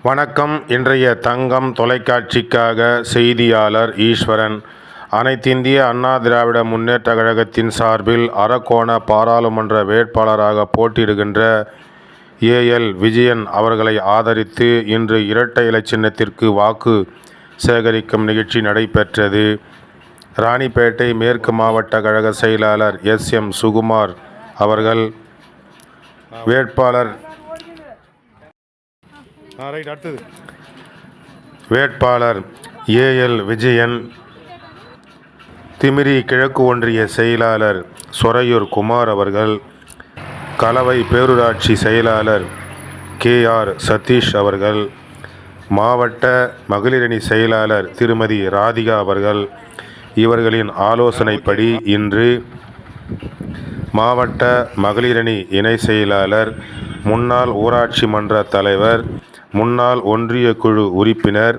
வணக்கம். இன்றைய தங்கம் தொலைக்காட்சிக்காக செய்தியாளர் ஈஸ்வரன். அனைத்திந்திய அண்ணா திராவிட முன்னேற்றக் கழகத்தின் சார்பில் அரக்கோண பாராளுமன்ற வேட்பாளராக போட்டியிடுகின்ற ஏஎல் விஜயன் அவர்களை ஆதரித்து இன்று இரட்டை இலை சின்னத்திற்கு வாக்கு சேகரிக்கும் நிகழ்ச்சி நடைபெற்றது. ராணிப்பேட்டை மேற்கு மாவட்ட கழக செயலாளர் எஸ்.எம். சுகுமார் அவர்கள் வேட்பாளர் ஏஎல் விஜயன், திமிரி கிழக்கு ஒன்றிய செயலாளர் சொரையூர் குமார் அவர்கள், கலவை பேரூராட்சி செயலாளர் கே.ஆர். சதீஷ் அவர்கள், மாவட்ட மகளிரணி செயலாளர் திருமதி ராதிகா அவர்கள் இவர்களின் ஆலோசனைப்படி இன்று மாவட்ட மகளிரணி இணை செயலாளர், முன்னாள் ஊராட்சி மன்ற தலைவர், முன்னாள் ஒன்றிய குழு உறுப்பினர்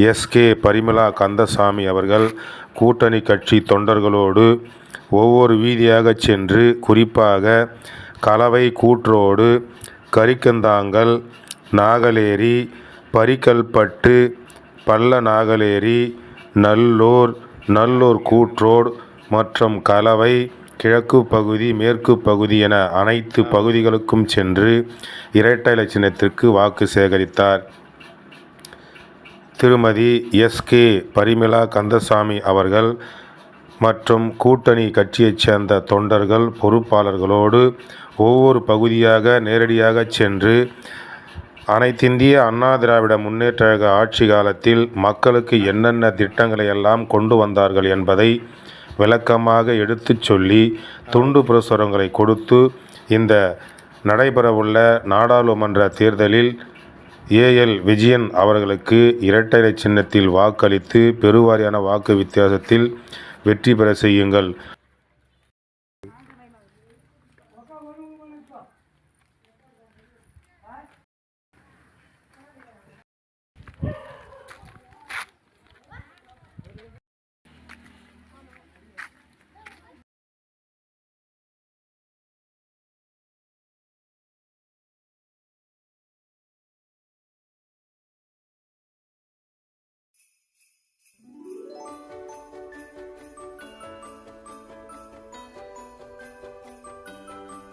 எஸ்.கே. பரிமளா கந்தசாமி அவர்கள் கூட்டணி கட்சி தொண்டர்களோடு ஒவ்வொரு வீதியாக சென்று குறிப்பாக கலவை கூற்றோடு, கரிக்கந்தாங்கல், நாகலேரி, பரிக்கல்பட்டு, பள்ள நாகலேரி, நல்லூர் கூற்றோடு மற்றும் கலவை கிழக்கு பகுதி, மேற்கு பகுதி என அனைத்து பகுதிகளுக்கும் சென்று இரட்டை இலை சின்னத்திற்கு வாக்கு சேகரித்தார். திருமதி எஸ்.கே. பரிமளா கந்தசாமி அவர்கள் மற்றும் கூட்டணி கட்சியைச் சேர்ந்த தொண்டர்கள், பொறுப்பாளர்களோடு ஒவ்வொரு பகுதியாக நேரடியாக சென்று அனைத்திந்திய அண்ணா திராவிட முன்னேற்றக் கழக ஆட்சி காலத்தில் மக்களுக்கு என்னென்ன திட்டங்களை எல்லாம் கொண்டு வந்தார்கள் என்பதை விளக்கமாக எடுத்துச் சொல்லி துண்டு பிரசுரங்களை கொடுத்து இந்த நடைபெறவுள்ள நாடாளுமன்ற தேர்தலில் ஏஎல் விஜயன் அவர்களுக்கு இரட்டை இலை சின்னத்தில் வாக்களித்து பெருவாரியான வாக்கு வித்தியாசத்தில் வெற்றி பெற செய்யுங்கள்.